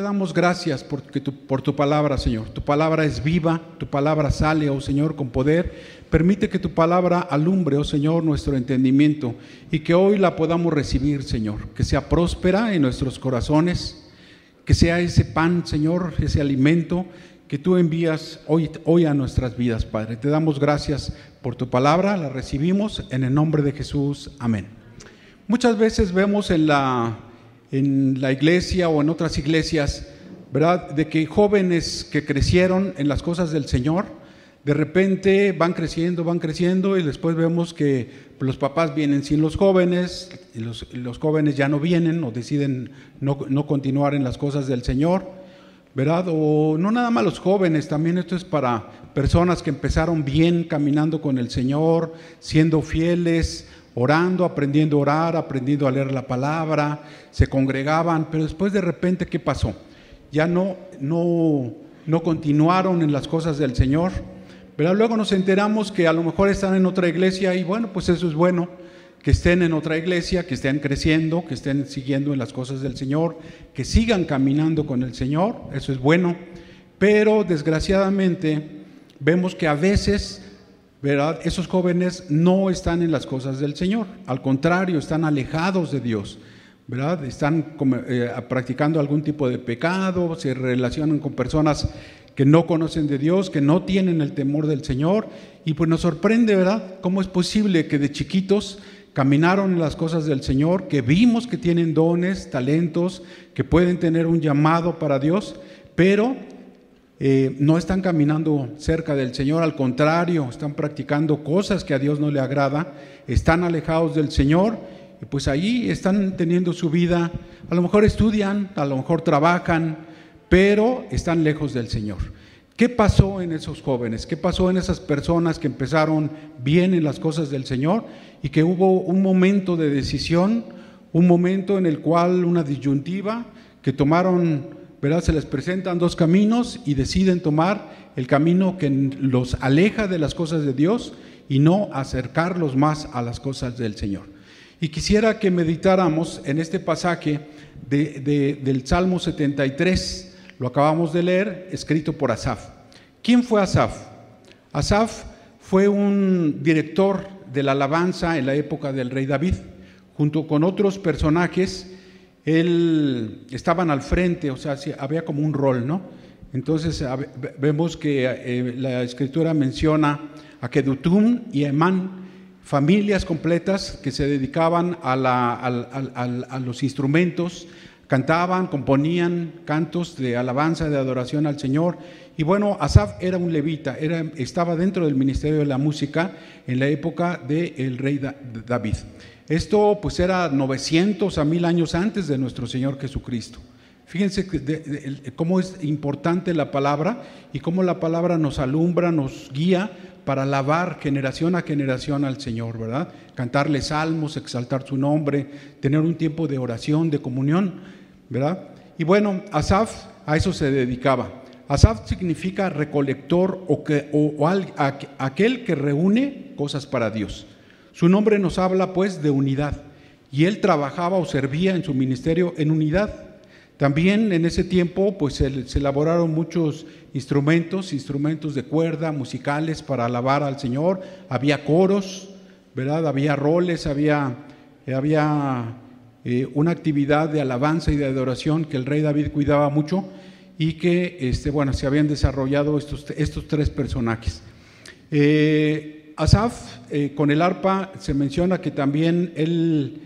damos gracias por tu palabra, Señor. Tu palabra es viva, tu palabra sale, oh Señor, con poder. Permite que tu palabra alumbre, oh Señor, nuestro entendimiento y que hoy la podamos recibir, Señor. Que sea próspera en nuestros corazones, que sea ese pan, Señor, ese alimento que tú envías hoy a nuestras vidas, Padre. Te damos gracias por tu palabra, la recibimos en el nombre de Jesús. Amén. Muchas veces vemos en la iglesia o en otras iglesias, ¿verdad?, de que jóvenes que crecieron en las cosas del Señor, de repente van creciendo y después vemos que los papás vienen sin los jóvenes y los jóvenes ya no vienen o deciden no continuar en las cosas del Señor, ¿verdad? O no nada más los jóvenes, también esto es para personas que empezaron bien caminando con el Señor, siendo fieles, orando, aprendiendo a orar, aprendiendo a leer la palabra, se congregaban, pero después de repente, ¿qué pasó? Ya no continuaron en las cosas del Señor, pero luego nos enteramos que a lo mejor están en otra iglesia y bueno, pues eso es bueno, que estén en otra iglesia, que estén creciendo, que estén siguiendo en las cosas del Señor, que sigan caminando con el Señor, eso es bueno, pero desgraciadamente vemos que a veces, ¿verdad?, esos jóvenes no están en las cosas del Señor, al contrario, están alejados de Dios, ¿verdad? Están practicando algún tipo de pecado, se relacionan con personas que no conocen de Dios, que no tienen el temor del Señor, y pues nos sorprende, ¿verdad?, cómo es posible que de chiquitos caminaron en las cosas del Señor, que vimos que tienen dones, talentos, que pueden tener un llamado para Dios, pero no están caminando cerca del Señor, al contrario, están practicando cosas que a Dios no le agrada, están alejados del Señor, y pues ahí están teniendo su vida, a lo mejor estudian, a lo mejor trabajan, pero están lejos del Señor. ¿Qué pasó en esos jóvenes? ¿Qué pasó en esas personas que empezaron bien en las cosas del Señor y que hubo un momento de decisión, un momento en el cual una disyuntiva que tomaron, ¿verdad?, se les presentan dos caminos y deciden tomar el camino que los aleja de las cosas de Dios y no acercarlos más a las cosas del Señor? Y quisiera que meditáramos en este pasaje del Salmo 73, lo acabamos de leer, escrito por Asaf. ¿Quién fue Asaf? Asaf fue un director de la alabanza en la época del rey David, junto con otros personajes. Él estaban al frente, o sea, había como un rol, ¿no? Entonces vemos que la escritura menciona a Jedutum y a Emán, familias completas que se dedicaban a los instrumentos, cantaban, componían cantos de alabanza, de adoración al Señor. Y bueno, Asaf era un levita, estaba dentro del ministerio de la música en la época del rey David. Esto pues era 900 a 1000 años antes de nuestro Señor Jesucristo. Fíjense cómo es importante la palabra y cómo la palabra nos alumbra, nos guía para alabar generación a generación al Señor, ¿verdad? Cantarle salmos, exaltar su nombre, tener un tiempo de oración, de comunión, ¿verdad? Y bueno, Asaf a eso se dedicaba. Asaf significa recolector o aquel que reúne cosas para Dios. Su nombre nos habla pues de unidad, y él trabajaba o servía en su ministerio en unidad. También en ese tiempo pues se elaboraron muchos instrumentos de cuerda, musicales para alabar al Señor. Había coros, ¿verdad? Había roles, había una actividad de alabanza y de adoración que el rey David cuidaba mucho, y que se habían desarrollado estos tres personajes. Asaf, con el arpa, se menciona que también él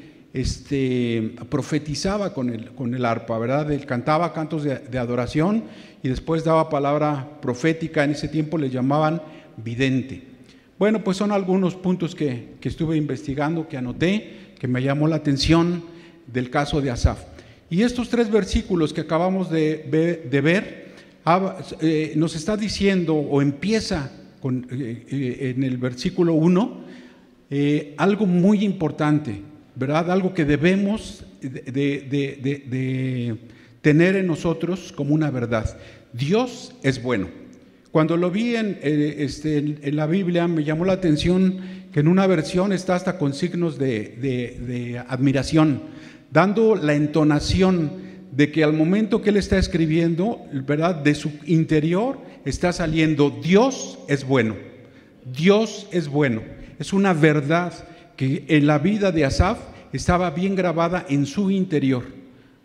profetizaba con el arpa, ¿verdad? Él cantaba cantos de adoración y después daba palabra profética. En ese tiempo le llamaban vidente. Bueno, pues son algunos puntos que estuve investigando, que anoté, que me llamó la atención del caso de Asaf. Y estos tres versículos que acabamos de ver nos está diciendo, o empieza en el versículo 1, algo muy importante, ¿verdad? Algo que debemos de tener en nosotros como una verdad. Dios es bueno. Cuando lo vi en la Biblia, me llamó la atención que en una versión está hasta con signos de admiración, dando la entonación de que al momento que él está escribiendo, ¿verdad?, de su interior está saliendo: Dios es bueno, Dios es bueno. Es una verdad que en la vida de Asaf estaba bien grabada en su interior,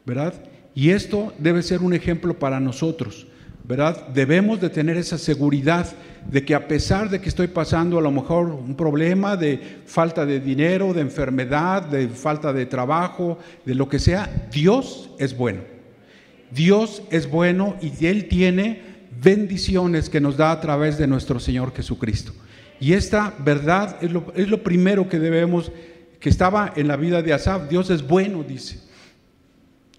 ¿verdad? Y esto debe ser un ejemplo para nosotros, ¿verdad? Debemos de tener esa seguridad de que a pesar de que estoy pasando a lo mejor un problema de falta de dinero, de enfermedad, de falta de trabajo, de lo que sea, Dios es bueno. Dios es bueno y Él tiene bendiciones que nos da a través de nuestro Señor Jesucristo. Y esta verdad es lo primero que debemos, que estaba en la vida de Asaf. Dios es bueno, dice,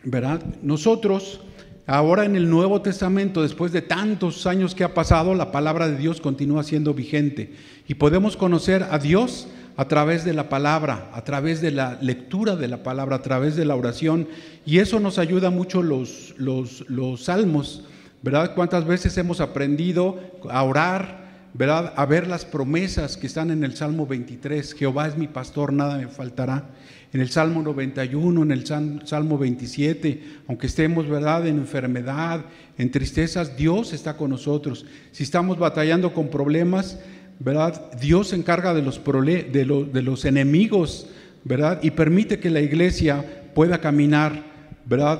¿verdad? Nosotros ahora en el Nuevo Testamento, después de tantos años que ha pasado, la palabra de Dios continúa siendo vigente y podemos conocer a Dios a través de la palabra, a través de la lectura de la palabra, a través de la oración, y eso nos ayuda mucho los salmos, ¿verdad? ¿Cuántas veces hemos aprendido a orar, ¿verdad?, a ver las promesas que están en el Salmo 23, Jehová es mi pastor, nada me faltará. En el Salmo 91, en el Salmo 27, aunque estemos, ¿verdad?, en enfermedad, en tristezas, Dios está con nosotros. Si estamos batallando con problemas, ¿verdad?, Dios se encarga de los enemigos, ¿verdad?, y permite que la iglesia pueda caminar, ¿verdad?,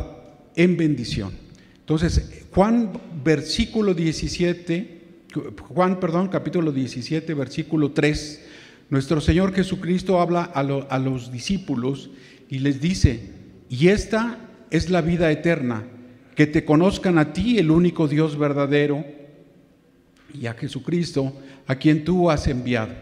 en bendición. Entonces, capítulo 17, versículo 3, nuestro Señor Jesucristo habla a los discípulos y les dice: y esta es la vida eterna, que te conozcan a ti, el único Dios verdadero, y a Jesucristo, a quien tú has enviado,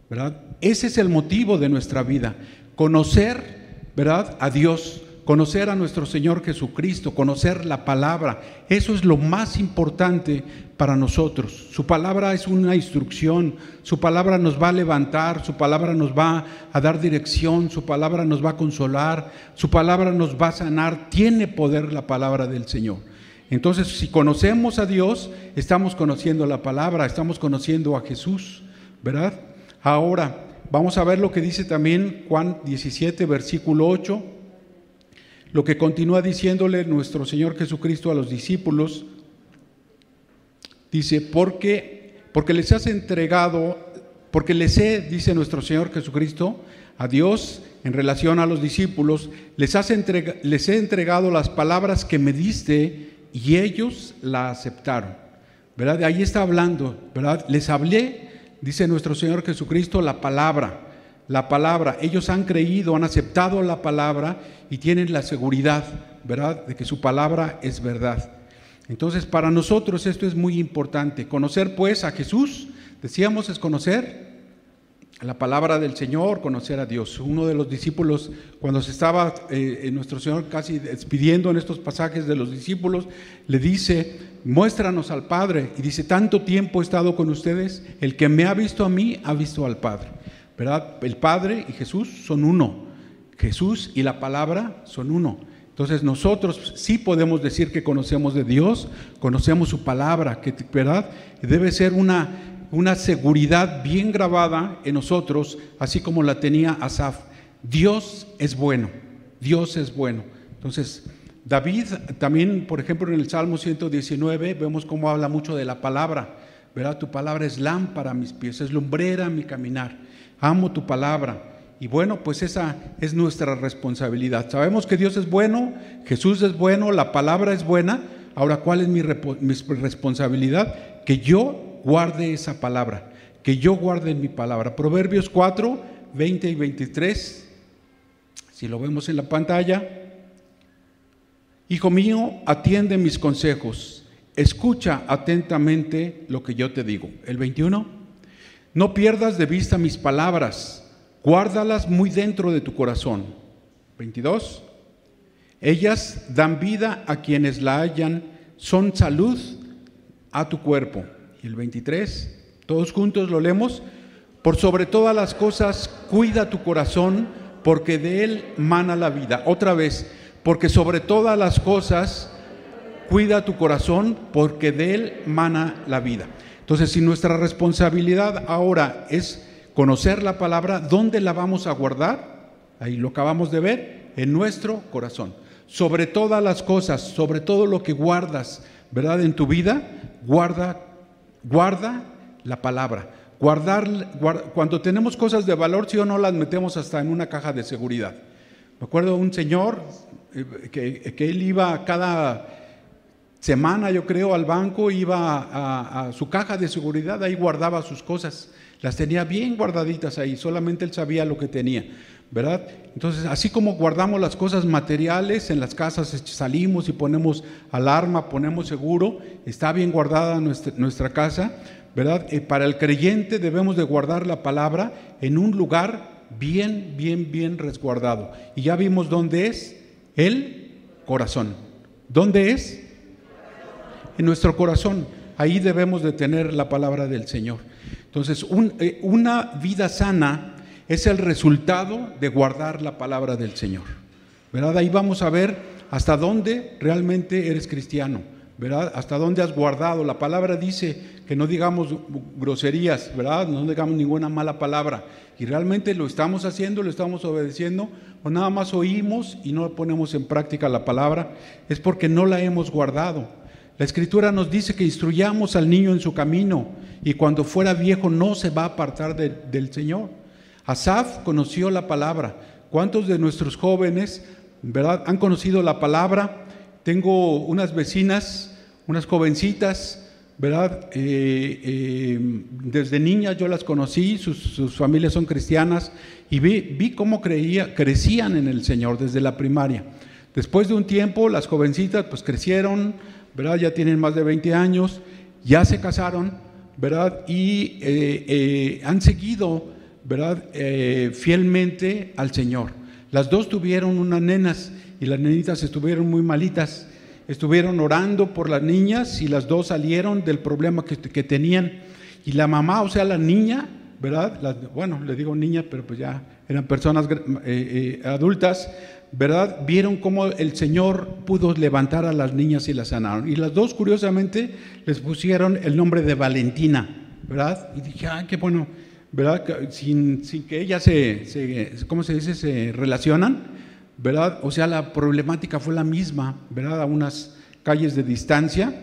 ¿verdad? Ese es el motivo de nuestra vida, conocer, ¿verdad?, a Dios, conocer a nuestro Señor Jesucristo, conocer la palabra. Eso es lo más importante para nosotros. Su palabra es una instrucción, su palabra nos va a levantar, su palabra nos va a dar dirección, su palabra nos va a consolar, su palabra nos va a sanar. Tiene poder la palabra del Señor. Entonces, si conocemos a Dios, estamos conociendo la palabra, estamos conociendo a Jesús, ¿verdad? Ahora, vamos a ver lo que dice también Juan 17, versículo 8, lo que continúa diciéndole nuestro Señor Jesucristo a los discípulos. Dice: porque les has entregado, porque les he, dice nuestro Señor Jesucristo, a Dios en relación a los discípulos, les he entregado las palabras que me diste y ellos la aceptaron, ¿verdad? De ahí está hablando, ¿verdad? Les hablé, dice nuestro Señor Jesucristo, la palabra, ellos han creído, han aceptado la palabra y tienen la seguridad, ¿verdad?, de que su palabra es verdad. Entonces, para nosotros esto es muy importante. Conocer pues a Jesús, decíamos, es conocer la palabra del Señor, conocer a Dios. Uno de los discípulos, cuando se estaba nuestro Señor casi despidiendo en estos pasajes de los discípulos, le dice: muéstranos al Padre. Y dice: tanto tiempo he estado con ustedes, el que me ha visto a mí, ha visto al Padre, ¿verdad? El Padre y Jesús son uno. Jesús y la palabra son uno. Entonces nosotros sí podemos decir que conocemos de Dios, conocemos su palabra, que, ¿verdad?, debe ser una seguridad bien grabada en nosotros, así como la tenía Asaf. Dios es bueno, Dios es bueno. Entonces, David también, por ejemplo, en el Salmo 119, vemos cómo habla mucho de la palabra, ¿verdad? Tu palabra es lámpara a mis pies, es lumbrera a mi caminar. Amo tu palabra. Y bueno, pues esa es nuestra responsabilidad. Sabemos que Dios es bueno, Jesús es bueno, la palabra es buena. Ahora, ¿cuál es mi responsabilidad? Que yo guarde esa palabra, que yo guarde mi palabra. Proverbios 4, 20 y 23, si lo vemos en la pantalla. Hijo mío, atiende mis consejos, escucha atentamente lo que yo te digo. El 21, no pierdas de vista mis palabras, guárdalas muy dentro de tu corazón. 22, ellas dan vida a quienes la hallan, son salud a tu cuerpo. Y el 23, todos juntos lo leemos: por sobre todas las cosas cuida tu corazón, porque de él mana la vida. Otra vez, porque sobre todas las cosas cuida tu corazón, porque de él mana la vida. Entonces, si nuestra responsabilidad ahora es conocer la palabra, ¿dónde la vamos a guardar? Ahí lo acabamos de ver, en nuestro corazón. sobre todas las cosas, sobre todo lo que guardas, ¿verdad? En tu vida, guarda la palabra. Cuando tenemos cosas de valor, sí o no, las metemos hasta en una caja de seguridad. Me acuerdo de un señor que él iba cada semana, yo creo, al banco, iba a su caja de seguridad, ahí guardaba sus cosas, las tenía bien guardaditas ahí, solamente él sabía lo que tenía, ¿verdad? Entonces, así como guardamos las cosas materiales, en las casas salimos y ponemos alarma, ponemos seguro, está bien guardada nuestra casa, ¿verdad? Para el creyente debemos de guardar la palabra en un lugar bien resguardado. Y ya vimos dónde es el corazón. ¿Dónde es? En nuestro corazón. Ahí debemos de tener la palabra del Señor. Entonces, una vida sana es el resultado de guardar la palabra del Señor, ¿verdad? Ahí vamos a ver hasta dónde realmente eres cristiano, ¿verdad? Hasta dónde has guardado. La palabra dice que no digamos groserías, ¿verdad? No digamos ninguna mala palabra. Y realmente lo estamos haciendo, lo estamos obedeciendo, o nada más oímos y no ponemos en práctica la palabra, es porque no la hemos guardado. La Escritura nos dice que instruyamos al niño en su camino y cuando fuera viejo no se va a apartar del Señor. Asaf conoció la palabra. ¿Cuántos de nuestros jóvenes, verdad, han conocido la palabra? Tengo unas vecinas, unas jovencitas, ¿verdad? Desde niñas yo las conocí, sus familias son cristianas y vi cómo crecían en el Señor desde la primaria. Después de un tiempo las jovencitas pues crecieron, ¿verdad? Ya tienen más de 20 años, ya se casaron, ¿verdad? Y han seguido, ¿verdad? Fielmente al Señor. Las dos tuvieron unas nenas y las nenitas estuvieron muy malitas. Estuvieron orando por las niñas y las dos salieron del problema que tenían. Y la mamá, o sea, la niña, ¿verdad? Bueno, le digo niña, pero pues ya eran personas adultas, ¿verdad? Vieron cómo el Señor pudo levantar a las niñas y las sanaron. Y las dos, curiosamente, les pusieron el nombre de Valentina, ¿verdad? Y dije, qué bueno, ¿verdad? Sin que ellas ¿cómo se dice? Se relacionan, ¿verdad? O sea, la problemática fue la misma, ¿verdad? A unas calles de distancia,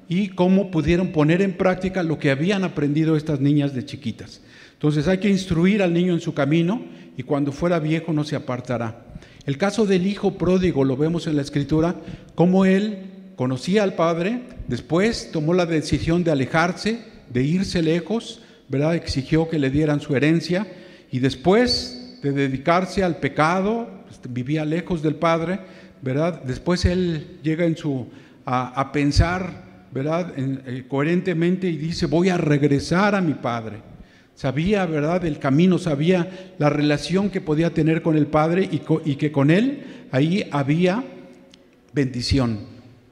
y cómo pudieron poner en práctica lo que habían aprendido estas niñas de chiquitas. Entonces hay que instruir al niño en su camino y cuando fuera viejo no se apartará. El caso del hijo pródigo lo vemos en la Escritura, cómo él conocía al padre, después tomó la decisión de alejarse, de irse lejos, ¿verdad? Exigió que le dieran su herencia y después de dedicarse al pecado, vivía lejos del padre, ¿verdad? Después él llega a pensar, ¿verdad? Coherentemente y dice, voy a regresar a mi padre. Sabía, ¿verdad? El camino, sabía la relación que podía tener con el padre y que con él ahí había bendición.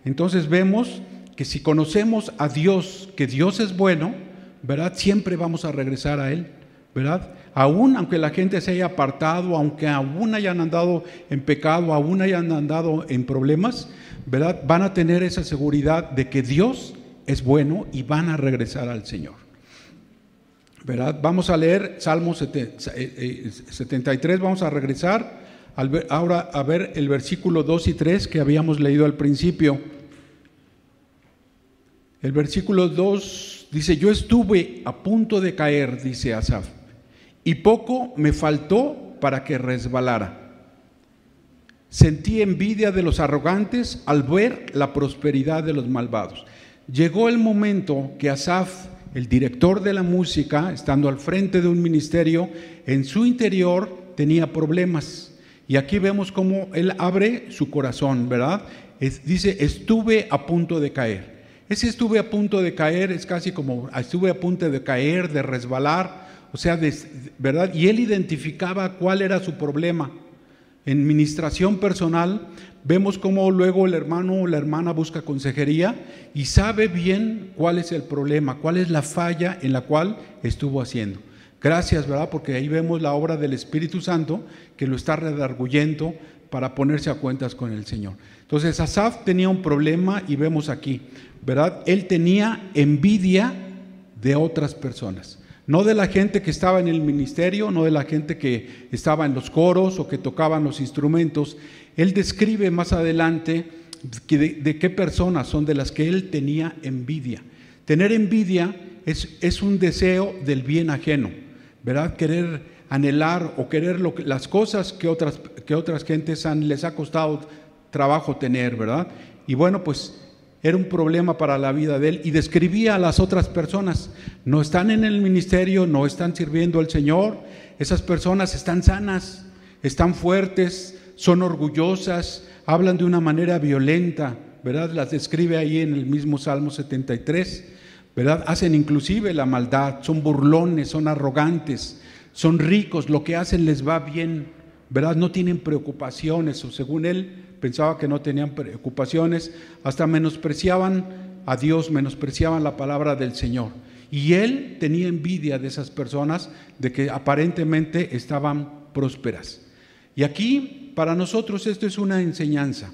Entonces vemos que si conocemos a Dios, que Dios es bueno, ¿verdad? Siempre vamos a regresar a Él, ¿verdad? Aún aunque la gente se haya apartado, aunque aún hayan andado en pecado, aún hayan andado en problemas, ¿verdad? Van a tener esa seguridad de que Dios es bueno y van a regresar al Señor, ¿verdad? Vamos a leer Salmo 73, vamos a regresar ahora a ver el versículo 2 y 3 que habíamos leído al principio. El versículo 2 dice, yo estuve a punto de caer, dice Asaf, y poco me faltó para que resbalara. Sentí envidia de los arrogantes al ver la prosperidad de los malvados. Llegó el momento que Asaf, el director de la música, estando al frente de un ministerio, en su interior tenía problemas. Y aquí vemos cómo él abre su corazón, ¿verdad? Dice, estuve a punto de caer. Ese estuve a punto de caer es casi como estuve a punto de caer, de resbalar, o sea, ¿verdad? Y él identificaba cuál era su problema. En ministración personal vemos cómo luego el hermano o la hermana busca consejería y sabe bien cuál es el problema, cuál es la falla en la cual estuvo haciendo. Gracias, ¿verdad? Porque ahí vemos la obra del Espíritu Santo que lo está redarguyendo para ponerse a cuentas con el Señor. Entonces Asaf tenía un problema y vemos aquí, ¿verdad? Él tenía envidia de otras personas. No de la gente que estaba en el ministerio, no de la gente que estaba en los coros o que tocaban los instrumentos. Él describe más adelante de qué personas son de las que él tenía envidia. Tener envidia es un deseo del bien ajeno, ¿verdad? Querer anhelar o querer las cosas que otras gentes les ha costado trabajo tener, ¿verdad? Y bueno, pues era un problema para la vida de él, y describía a las otras personas. No están en el ministerio, no están sirviendo al Señor. Esas personas están sanas, están fuertes, son orgullosas, hablan de una manera violenta, ¿verdad? Las describe ahí en el mismo Salmo 73, ¿verdad? Hacen inclusive la maldad, son burlones, son arrogantes, son ricos, lo que hacen les va bien, ¿verdad? No tienen preocupaciones, o según él pensaba que no tenían preocupaciones, hasta menospreciaban a Dios, menospreciaban la palabra del Señor. Y él tenía envidia de esas personas, de que aparentemente estaban prósperas. Y aquí, para nosotros, esto es una enseñanza.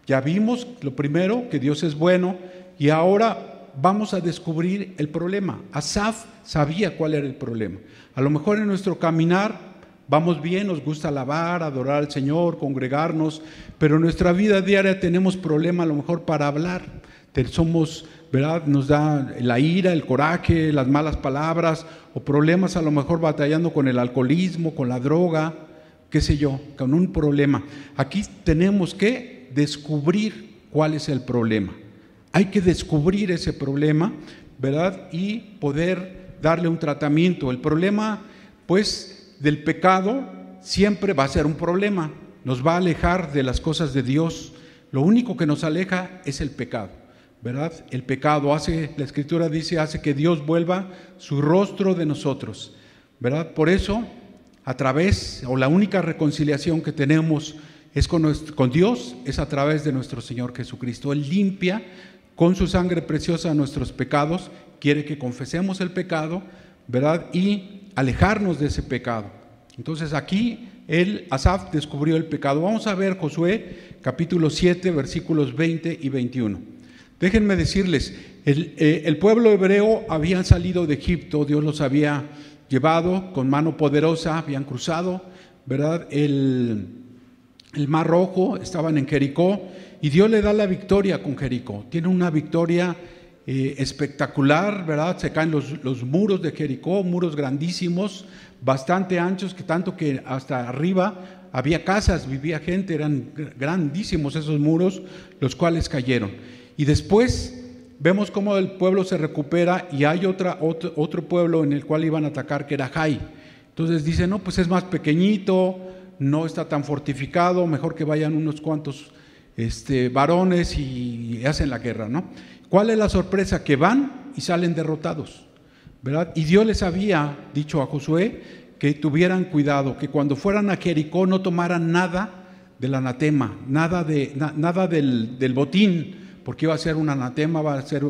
Ya vimos lo primero, que Dios es bueno, y ahora vamos a descubrir el problema. Asaf sabía cuál era el problema. A lo mejor en nuestro caminar vamos bien, nos gusta alabar, adorar al Señor, congregarnos, pero en nuestra vida diaria tenemos problema a lo mejor para hablar. Somos, ¿verdad? Nos da la ira, el coraje, las malas palabras, o problemas a lo mejor batallando con el alcoholismo, con la droga, qué sé yo, con un problema. Aquí tenemos que descubrir cuál es el problema. Hay que descubrir ese problema, ¿verdad? Y poder darle un tratamiento. El problema, pues, del pecado siempre va a ser un problema, nos va a alejar de las cosas de Dios. Lo único que nos aleja es el pecado, ¿verdad? El pecado la Escritura dice, hace que Dios vuelva su rostro de nosotros, ¿verdad? Por eso, la única reconciliación que tenemos es con Dios, es a través de nuestro Señor Jesucristo. Él limpia con su sangre preciosa nuestros pecados, quiere que confesemos el pecado, ¿verdad? Y alejarnos de ese pecado. Entonces aquí Asaf descubrió el pecado. Vamos a ver Josué capítulo 7 versículos 20 y 21. Déjenme decirles, el pueblo hebreo habían salido de Egipto, Dios los había llevado con mano poderosa, habían cruzado, ¿verdad? El Mar Rojo, estaban en Jericó, y Dios le da la victoria con Jericó. Tiene una victoria espectacular, ¿verdad? Se caen los muros de Jericó, muros grandísimos, bastante anchos, que tanto que hasta arriba había casas, vivía gente, eran grandísimos esos muros, los cuales cayeron. Y después vemos cómo el pueblo se recupera, y hay otro pueblo en el cual iban a atacar, que era Jai. Entonces dice, no, pues es más pequeñito, no está tan fortificado, mejor que vayan unos cuantos varones y hacen la guerra, ¿no? ¿Cuál es la sorpresa? Que van y salen derrotados, ¿verdad? Y Dios les había dicho a Josué que tuvieran cuidado, que cuando fueran a Jericó no tomaran nada del anatema, nada del botín, porque iba a ser un anatema,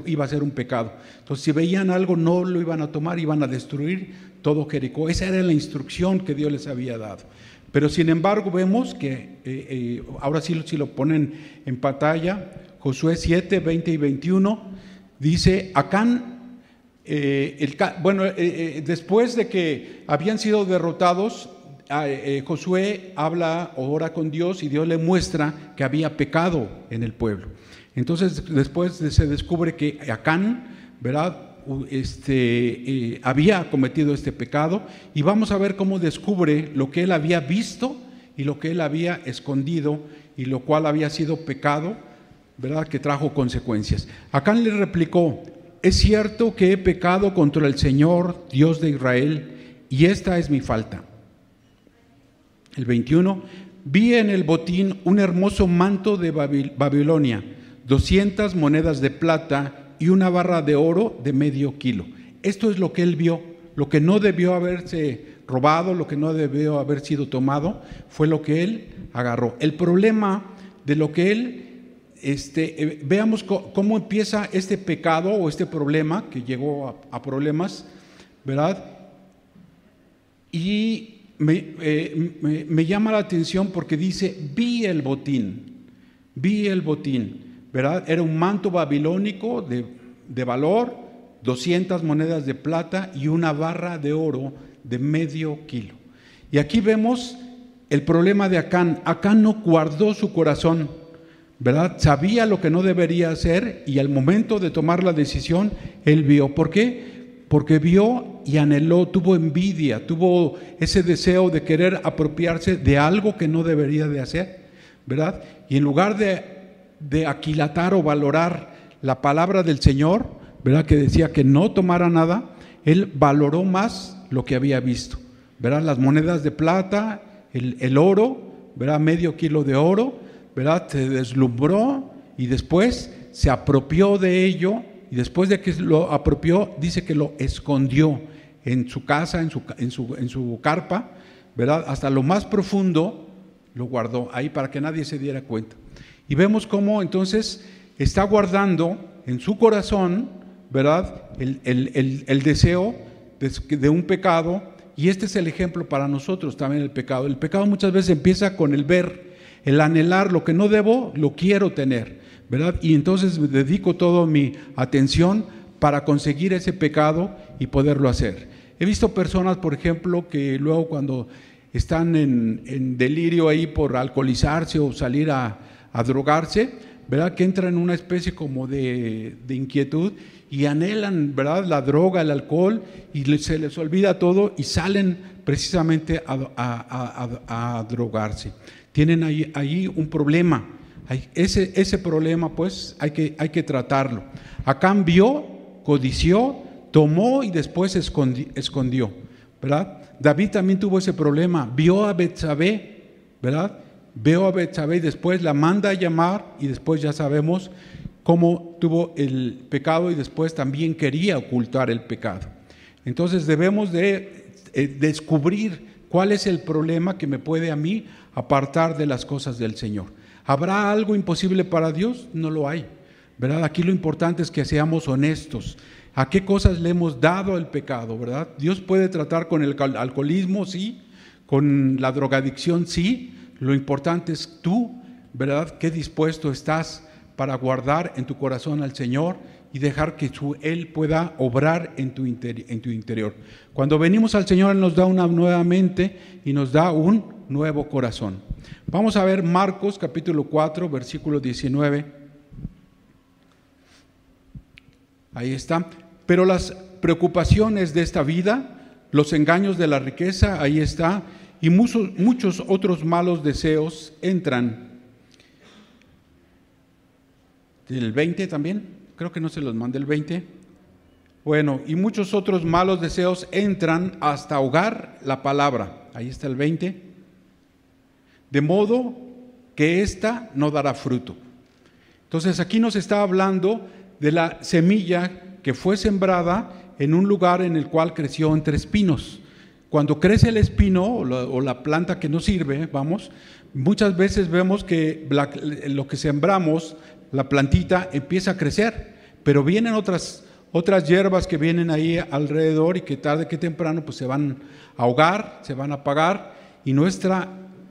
iba a ser un pecado. Entonces, si veían algo, no lo iban a tomar, iban a destruir todo Jericó. Esa era la instrucción que Dios les había dado. Pero sin embargo vemos que, ahora sí si lo ponen en pantalla, Josué 7, 20 y 21, dice, Acán, después de que habían sido derrotados, Josué ora con Dios, y Dios le muestra que había pecado en el pueblo. Entonces después se descubre que Acán, ¿verdad?, había cometido este pecado, y vamos a ver cómo descubre lo que él había visto y lo que él había escondido, y lo cual había sido pecado, ¿verdad?, que trajo consecuencias. Acán le replicó, es cierto que he pecado contra el Señor, Dios de Israel, y esta es mi falta. El 21, vi en el botín un hermoso manto de Babilonia, 200 monedas de plata y una barra de oro de medio kilo. Esto es lo que él vio. Lo que no debió haberse robado, lo que no debió haber sido tomado, fue lo que él agarró. El problema de lo que él, veamos cómo empieza este pecado o este problema, que llegó a problemas, ¿verdad? Y me llama la atención porque dice, vi el botín, ¿verdad? Era un manto babilónico de valor, 200 monedas de plata y una barra de oro de medio kilo. Y aquí vemos el problema de Acán. Acán no guardó su corazón, ¿verdad? Sabía lo que no debería hacer y al momento de tomar la decisión, él vio. ¿Por qué? Porque vio y anheló, tuvo envidia, tuvo ese deseo de querer apropiarse de algo que no debería de hacer, ¿verdad? Y en lugar de aquilatar o valorar la palabra del Señor, ¿verdad?, que decía que no tomara nada, él valoró más lo que había visto, ¿verdad? Las monedas de plata, el oro, ¿verdad?, medio kilo de oro, ¿verdad?, se deslumbró y después se apropió de ello, y después de que lo apropió, dice que lo escondió en su casa, en su carpa, ¿verdad?, hasta lo más profundo lo guardó ahí para que nadie se diera cuenta. Y vemos cómo entonces está guardando en su corazón, ¿verdad?, el deseo de un pecado, y este es el ejemplo para nosotros también. El pecado muchas veces empieza con el ver, el anhelar lo que no debo, lo quiero tener, ¿verdad? Y entonces dedico toda mi atención para conseguir ese pecado y poderlo hacer. He visto personas, por ejemplo, que luego cuando están en delirio ahí por alcoholizarse o salir a drogarse, ¿verdad?, que entran en una especie como de inquietud y anhelan, ¿verdad?, la droga, el alcohol, y se les olvida todo y salen precisamente a drogarse. Tienen ahí un problema. Ese problema pues hay que tratarlo. Acán vio, codició, tomó y después escondió, ¿verdad? David también tuvo ese problema. Vio a Betsabé, ¿verdad? Veo a Betsabé y después la manda a llamar, y después ya sabemos cómo tuvo el pecado y después también quería ocultar el pecado. Entonces debemos de descubrir cuál es el problema que me puede a mí apartar de las cosas del Señor. ¿Habrá algo imposible para Dios? No lo hay, ¿verdad? Aquí lo importante es que seamos honestos. ¿A qué cosas le hemos dado el pecado, verdad? Dios puede tratar con el alcoholismo, sí, con la drogadicción, sí. Lo importante es tú, ¿verdad?, qué dispuesto estás para guardar en tu corazón al Señor y dejar que Él pueda obrar en tu interior. Cuando venimos al Señor, Él nos da una nueva mente y nos da un nuevo corazón. Vamos a ver Marcos capítulo 4, versículo 19. Ahí está. Pero las preocupaciones de esta vida, los engaños de la riqueza, ahí está, y muchos otros malos deseos entran. ¿El 20 también? Creo que no se los mandé el 20. Bueno, y muchos otros malos deseos entran hasta ahogar la palabra. Ahí está el 20. De modo que ésta no dará fruto. Entonces aquí nos está hablando de la semilla que fue sembrada en un lugar en el cual creció entre espinos. Cuando crece el espino o la planta que no sirve, muchas veces vemos que lo que sembramos, la plantita, empieza a crecer, pero vienen otras hierbas que vienen ahí alrededor y que tarde que temprano pues se van a ahogar, se van a apagar, y nuestra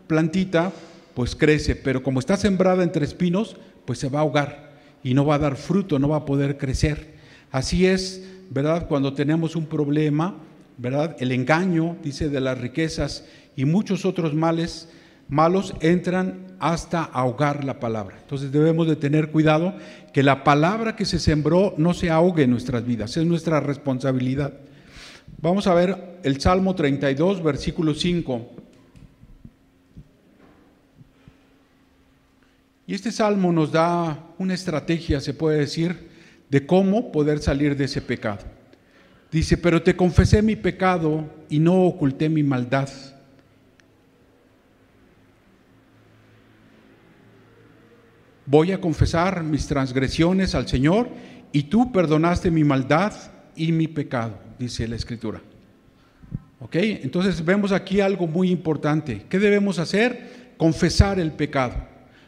plantita pues crece, pero como está sembrada entre espinos, pues se va a ahogar y no va a dar fruto, no va a poder crecer. Así es, ¿verdad?, cuando tenemos un problema, ¿verdad? El engaño, dice, de las riquezas y muchos otros malos entran hasta ahogar la palabra. Entonces debemos de tener cuidado que la palabra que se sembró no se ahogue en nuestras vidas, es nuestra responsabilidad. Vamos a ver el Salmo 32, versículo 5. Y este salmo nos da una estrategia, se puede decir, de cómo poder salir de ese pecado. Dice: pero te confesé mi pecado y no oculté mi maldad. Voy a confesar mis transgresiones al Señor y tú perdonaste mi maldad y mi pecado, dice la Escritura. ¿Ok? Entonces vemos aquí algo muy importante. ¿Qué debemos hacer? Confesar el pecado,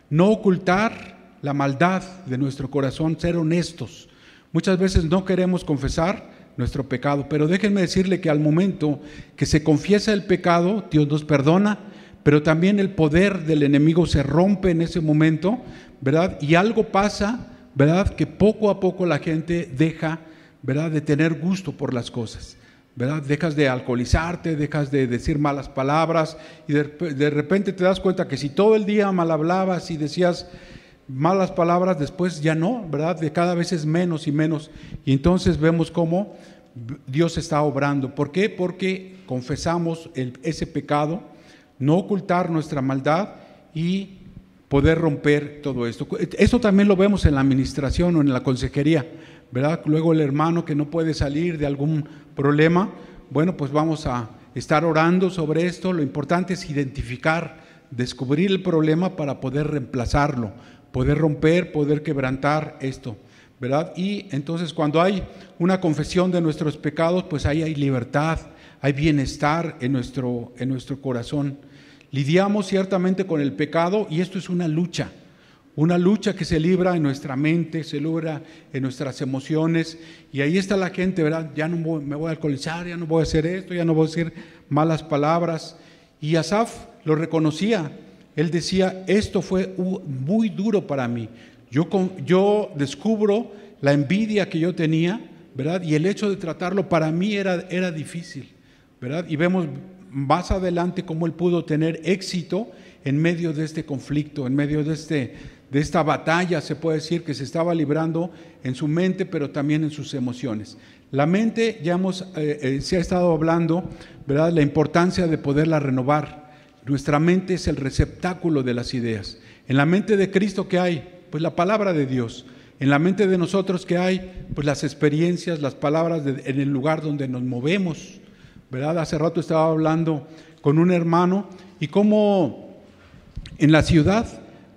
no ocultar la maldad de nuestro corazón, ser honestos. Muchas veces no queremos confesar nuestro pecado, pero déjenme decirle que al momento que se confiesa el pecado, Dios nos perdona, pero también el poder del enemigo se rompe en ese momento, ¿verdad? Y algo pasa, ¿verdad?, que poco a poco la gente deja ¿verdad?, de tener gusto por las cosas, ¿verdad? Dejas de alcoholizarte, dejas de decir malas palabras y de repente te das cuenta que si todo el día mal hablabas y decías malas palabras, después ya no, ¿verdad? De cada vez es menos y menos. Y entonces vemos cómo Dios está obrando. ¿Por qué? Porque confesamos ese pecado, no ocultar nuestra maldad y poder romper todo esto. Esto también lo vemos en la administración o en la consejería, ¿verdad? Luego el hermano que no puede salir de algún problema, bueno, pues vamos a estar orando sobre esto. Lo importante es identificar, descubrir el problema para poder reemplazarlo, poder romper, poder quebrantar esto, ¿verdad? Y entonces cuando hay una confesión de nuestros pecados, pues ahí hay libertad, hay bienestar en nuestro corazón. Lidiamos ciertamente con el pecado y esto es una lucha que se libra en nuestra mente, se libra en nuestras emociones, y ahí está la gente, ¿verdad? Ya no me voy a alcoholizar, ya no voy a hacer esto, ya no voy a decir malas palabras. Y Asaf lo reconocía, él decía, esto fue muy duro para mí. Yo descubro la envidia que yo tenía, ¿verdad? Y el hecho de tratarlo para mí era difícil, ¿verdad? Y vemos más adelante cómo él pudo tener éxito en medio de este conflicto, en medio de esta batalla, se puede decir, que se estaba librando en su mente, pero también en sus emociones. La mente, ya se ha estado hablando, ¿verdad?, la importancia de poderla renovar. Nuestra mente es el receptáculo de las ideas. En la mente de Cristo, ¿qué hay? Pues la palabra de Dios. En la mente de nosotros, ¿qué hay? Pues las experiencias, las palabras en el lugar donde nos movemos, ¿verdad? Hace rato estaba hablando con un hermano y cómo en la ciudad,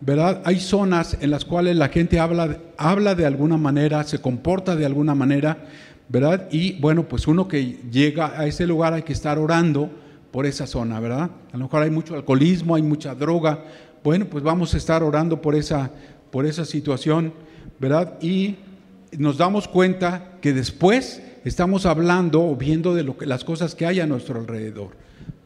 ¿verdad?, hay zonas en las cuales la gente habla de alguna manera, se comporta de alguna manera, ¿verdad? Y bueno, pues uno que llega a ese lugar hay que estar orando por esa zona, ¿verdad? A lo mejor hay mucho alcoholismo, hay mucha droga. Bueno, pues vamos a estar orando por esa situación, ¿verdad? Y nos damos cuenta que después estamos hablando o viendo de las cosas que hay a nuestro alrededor,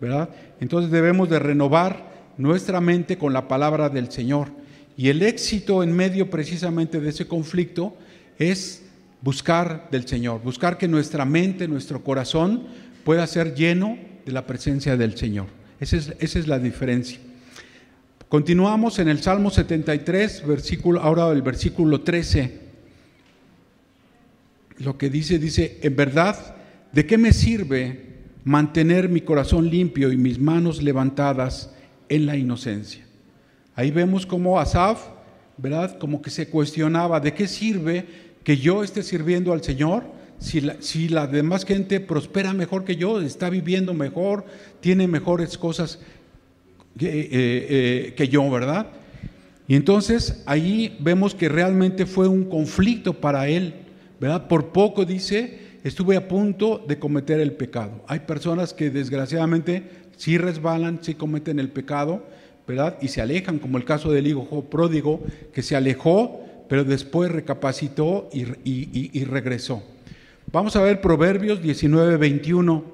¿verdad? Entonces debemos de renovar nuestra mente con la palabra del Señor. Y el éxito en medio precisamente de ese conflicto es buscar del Señor, buscar que nuestra mente, nuestro corazón pueda ser lleno de la presencia del Señor. Esa es la diferencia. Continuamos en el Salmo 73, ahora el versículo 13. Lo que dice, en verdad, ¿de qué me sirve mantener mi corazón limpio y mis manos levantadas en la inocencia? Ahí vemos cómo Asaf, ¿verdad?, como que se cuestionaba, ¿de qué sirve que yo esté sirviendo al Señor si la demás gente prospera mejor que yo, está viviendo mejor, tiene mejores cosas que yo, ¿verdad? Y entonces ahí vemos que realmente fue un conflicto para él, ¿verdad? Por poco dice, estuve a punto de cometer el pecado. Hay personas que desgraciadamente sí resbalan, sí cometen el pecado, ¿verdad? Y se alejan, como el caso del hijo pródigo, que se alejó, pero después recapacitó y regresó. Vamos a ver Proverbios 19:21.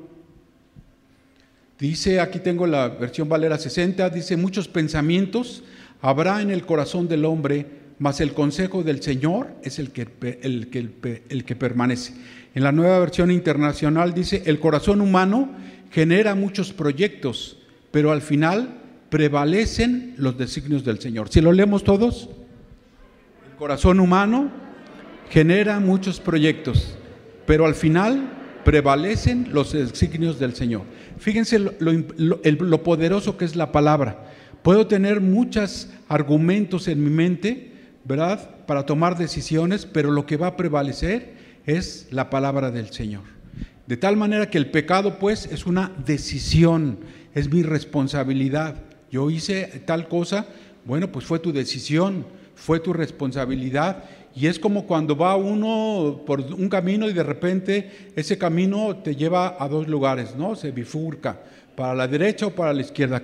Dice, aquí tengo la versión Valera 60, dice, muchos pensamientos habrá en el corazón del hombre, mas el consejo del Señor es el que permanece. En la Nueva Versión Internacional dice, el corazón humano genera muchos proyectos, pero al final prevalecen los designios del Señor. Si lo leemos todos, el corazón humano genera muchos proyectos, pero al final prevalecen los designios del Señor. Fíjense lo poderoso que es la palabra. Puedo tener muchos argumentos en mi mente, ¿verdad?, para tomar decisiones, pero lo que va a prevalecer es la palabra del Señor. De tal manera que el pecado, pues, es una decisión, es mi responsabilidad. Yo hice tal cosa, bueno, pues fue tu decisión, fue tu responsabilidad. Y es como cuando va uno por un camino y de repente ese camino te lleva a dos lugares, ¿no? Se bifurca, para la derecha o para la izquierda.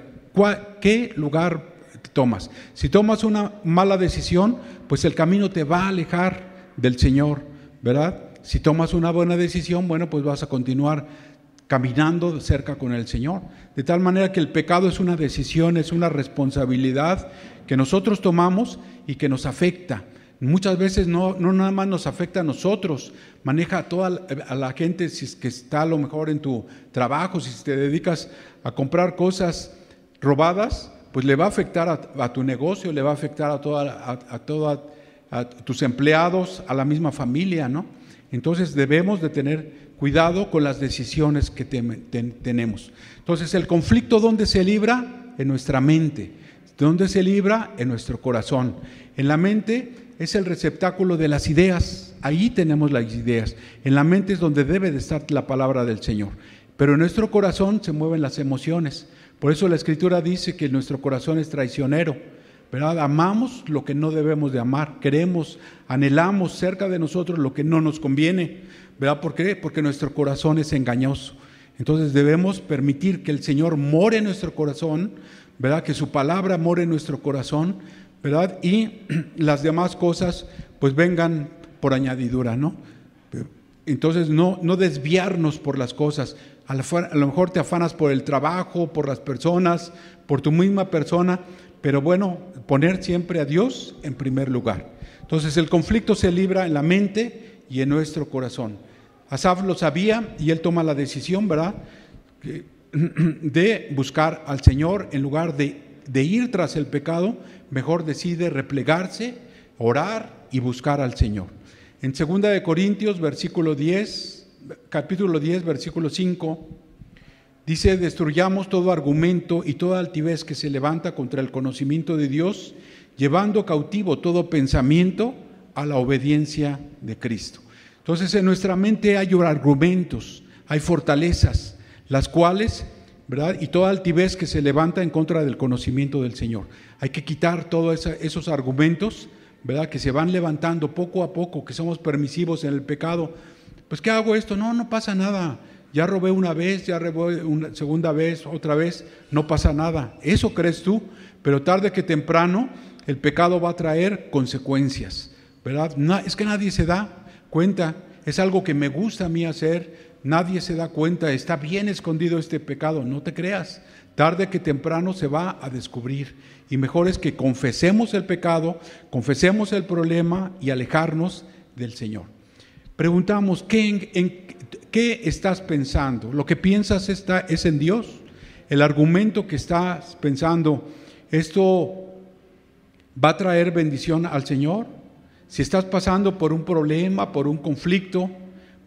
¿Qué lugar tomas? Si tomas una mala decisión, pues el camino te va a alejar del Señor, ¿verdad? Si tomas una buena decisión, bueno, pues vas a continuar caminando cerca con el Señor. De tal manera que el pecado es una decisión, es una responsabilidad que nosotros tomamos y que nos afecta. Muchas veces no nada más nos afecta a nosotros, maneja a toda a la gente, si es que está a lo mejor en tu trabajo, si te dedicas a comprar cosas robadas, pues le va a afectar a tu negocio, le va a afectar a tus empleados, a la misma familia, ¿no? Entonces debemos de tener cuidado con las decisiones que tenemos. Entonces, el conflicto, ¿dónde se libra? En nuestra mente. ¿Dónde se libra? En nuestro corazón. En la mente es el receptáculo de las ideas, ahí tenemos las ideas. En la mente es donde debe de estar la palabra del Señor. Pero en nuestro corazón se mueven las emociones. Por eso la Escritura dice que nuestro corazón es traicionero, ¿verdad? Amamos lo que no debemos de amar, queremos, anhelamos cerca de nosotros lo que no nos conviene, ¿verdad? ¿Por qué? Porque nuestro corazón es engañoso. Entonces debemos permitir que el Señor more en nuestro corazón, ¿verdad? Que su palabra more en nuestro corazón, ¿verdad? Y las demás cosas pues vengan por añadidura, ¿no? Entonces no desviarnos por las cosas. A lo mejor te afanas por el trabajo, por las personas, por tu misma persona, pero bueno, poner siempre a Dios en primer lugar. Entonces el conflicto se libra en la mente y en nuestro corazón. Asaf lo sabía y él toma la decisión, ¿verdad?, de buscar al Señor. En lugar de ir tras el pecado, mejor decide replegarse, orar y buscar al Señor. En 2 de Corintios, capítulo 10, versículo 5, dice: destruyamos todo argumento y toda altivez que se levanta contra el conocimiento de Dios, llevando cautivo todo pensamiento a la obediencia de Cristo. Entonces en nuestra mente hay argumentos, hay fortalezas, las cuales, ¿verdad?, y toda altivez que se levanta en contra del conocimiento del Señor. Hay que quitar todos esos argumentos, ¿verdad?, que se van levantando poco a poco, que somos permisivos en el pecado. Pues ¿qué hago esto? No pasa nada. Ya robé una vez, ya robé una segunda vez, otra vez, no pasa nada. Eso crees tú, pero tarde que temprano el pecado va a traer consecuencias, ¿verdad? Es que nadie se da cuenta, es algo que me gusta a mí hacer, nadie se da cuenta, está bien escondido este pecado, no te creas. Tarde que temprano se va a descubrir, y mejor es que confesemos el pecado, confesemos el problema y alejarnos del Señor. Preguntamos, ¿qué estás pensando? ¿Lo que piensas es en Dios? El argumento que estás pensando, ¿esto va a traer bendición al Señor? Si estás pasando por un problema, por un conflicto,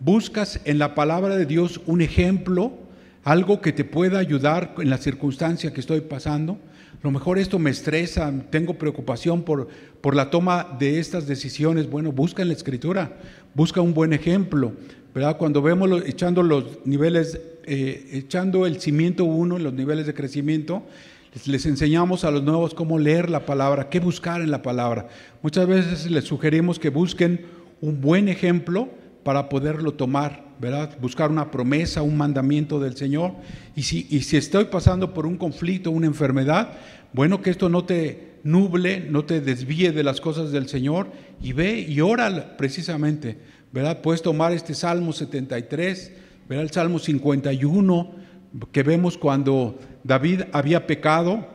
buscas en la palabra de Dios un ejemplo, algo que te pueda ayudar en la circunstancia que estoy pasando. A lo mejor esto me estresa, tengo preocupación por la toma de estas decisiones. Bueno, busca en la Escritura, busca un buen ejemplo, ¿verdad? Cuando vemos echando los niveles, echando el cimiento 1 en los niveles de crecimiento, les enseñamos a los nuevos cómo leer la palabra, qué buscar en la palabra. Muchas veces les sugerimos que busquen un buen ejemplo para poderlo tomar, ¿verdad? Buscar una promesa, un mandamiento del Señor. Y si estoy pasando por un conflicto, una enfermedad, bueno, que esto no te nuble, no te desvíe de las cosas del Señor, y ve y ora precisamente, ¿verdad? Puedes tomar este Salmo 73, ¿verdad? El Salmo 51, que vemos cuando David había pecado,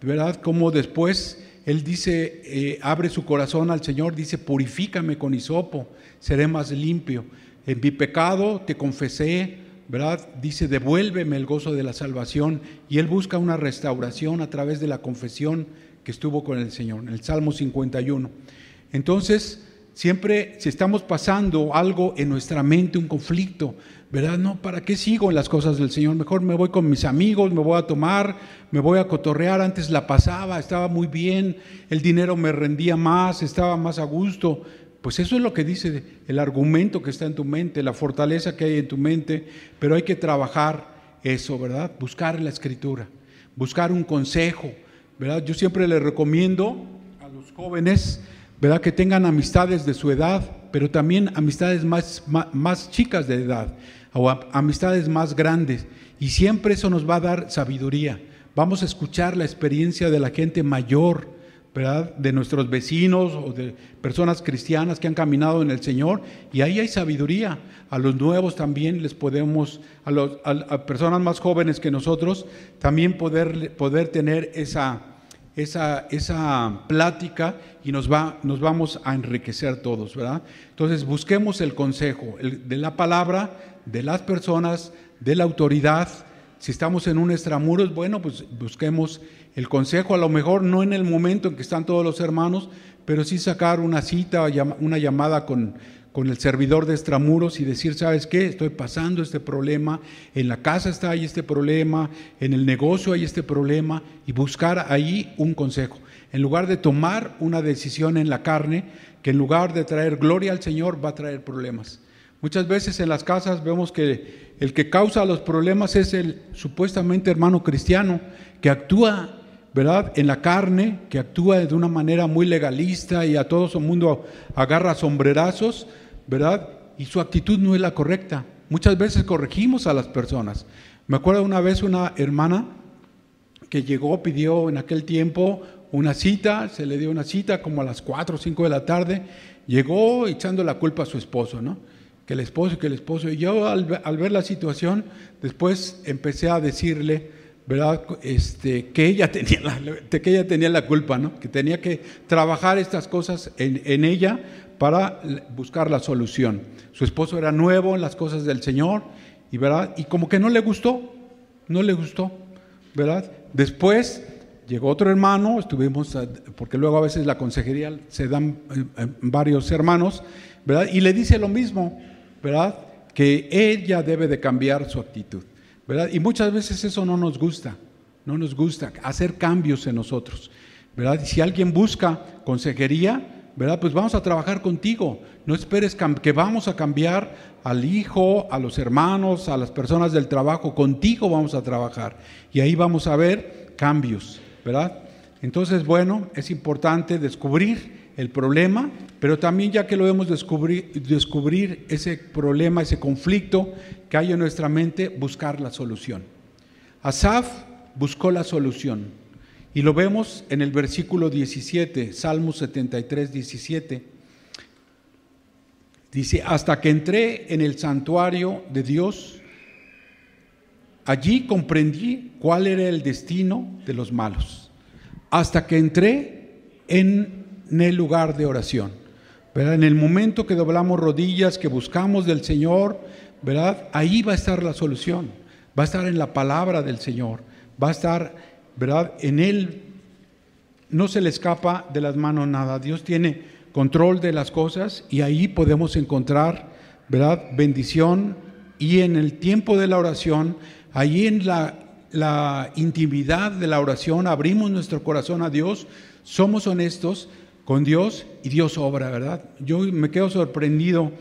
¿verdad? Como después él dice, abre su corazón al Señor, dice: purifícame con hisopo, seré más limpio. En mi pecado te confesé, ¿verdad? Dice: devuélveme el gozo de la salvación. Y él busca una restauración a través de la confesión que estuvo con el Señor, en el Salmo 51. Entonces, siempre si estamos pasando algo en nuestra mente, un conflicto, ¿verdad? No, ¿para qué sigo en las cosas del Señor? Mejor me voy con mis amigos, me voy a tomar, me voy a cotorrear. Antes la pasaba, estaba muy bien, el dinero me rendía más, estaba más a gusto. Pues eso es lo que dice el argumento que está en tu mente, la fortaleza que hay en tu mente, pero hay que trabajar eso, ¿verdad? Buscar la Escritura, buscar un consejo, ¿verdad? Yo siempre les recomiendo a los jóvenes, ¿verdad?, que tengan amistades de su edad, pero también amistades más chicas de edad, o amistades más grandes, y siempre eso nos va a dar sabiduría. Vamos a escuchar la experiencia de la gente mayor, ¿verdad?, de nuestros vecinos o de personas cristianas que han caminado en el Señor, y ahí hay sabiduría. A los nuevos también les podemos, a personas más jóvenes que nosotros, también poder tener esa plática y nos vamos a enriquecer todos, ¿verdad? Entonces busquemos el consejo de la palabra, de las personas, de la autoridad. Si estamos en un extramuros, bueno, pues busquemos el consejo, a lo mejor no en el momento en que están todos los hermanos, pero sí sacar una cita, una llamada con el servidor de extramuros y decir, ¿sabes qué? Estoy pasando este problema, en la casa está ahí este problema, en el negocio hay este problema, y buscar ahí un consejo. En lugar de tomar una decisión en la carne, que en lugar de traer gloria al Señor, va a traer problemas. Muchas veces en las casas vemos que el que causa los problemas es el supuestamente hermano cristiano, que actúa, ¿verdad?, en la carne, que actúa de una manera muy legalista y a todo su mundo agarra sombrerazos, ¿verdad? Y su actitud no es la correcta. Muchas veces corregimos a las personas. Me acuerdo una vez una hermana que llegó, pidió en aquel tiempo una cita, se le dio una cita como a las 4 o 5 de la tarde, llegó echando la culpa a su esposo, ¿no? Que el esposo, y yo al ver la situación, después empecé a decirle, ¿verdad?, que ella tenía la culpa, ¿no? Que tenía que trabajar estas cosas en ella para buscar la solución. Su esposo era nuevo en las cosas del Señor, y ¿verdad?, y como que no le gustó, ¿verdad? Después llegó otro hermano, estuvimos, porque luego a veces la consejería se dan varios hermanos, ¿verdad? Y le dice lo mismo, ¿verdad?, que ella debe de cambiar su actitud, ¿verdad? Y muchas veces eso no nos gusta hacer cambios en nosotros, ¿verdad? Y si alguien busca consejería, ¿verdad?, pues vamos a trabajar contigo. No esperes que vamos a cambiar al hijo, a los hermanos, a las personas del trabajo. Contigo vamos a trabajar y ahí vamos a ver cambios, ¿verdad? Entonces, bueno, es importante descubrir el problema, pero también, ya que lo hemos descubrir ese problema, ese conflicto que hay en nuestra mente, buscar la solución. Asaf buscó la solución y lo vemos en el versículo 17, Salmo 73, 17. Dice: hasta que entré en el santuario de Dios, allí comprendí cuál era el destino de los malos. Hasta que entré en el lugar de oración, ¿verdad? En el momento que doblamos rodillas, que buscamos del Señor, ¿verdad?, ahí va a estar la solución, va a estar en la palabra del Señor, va a estar, ¿verdad?, en Él. No se le escapa de las manos nada. Dios tiene control de las cosas y ahí podemos encontrar, ¿verdad?, bendición. Y en el tiempo de la oración, ahí en la intimidad de la oración, abrimos nuestro corazón a Dios, somos honestos con Dios y Dios obra, ¿verdad? Yo me quedo sorprendido,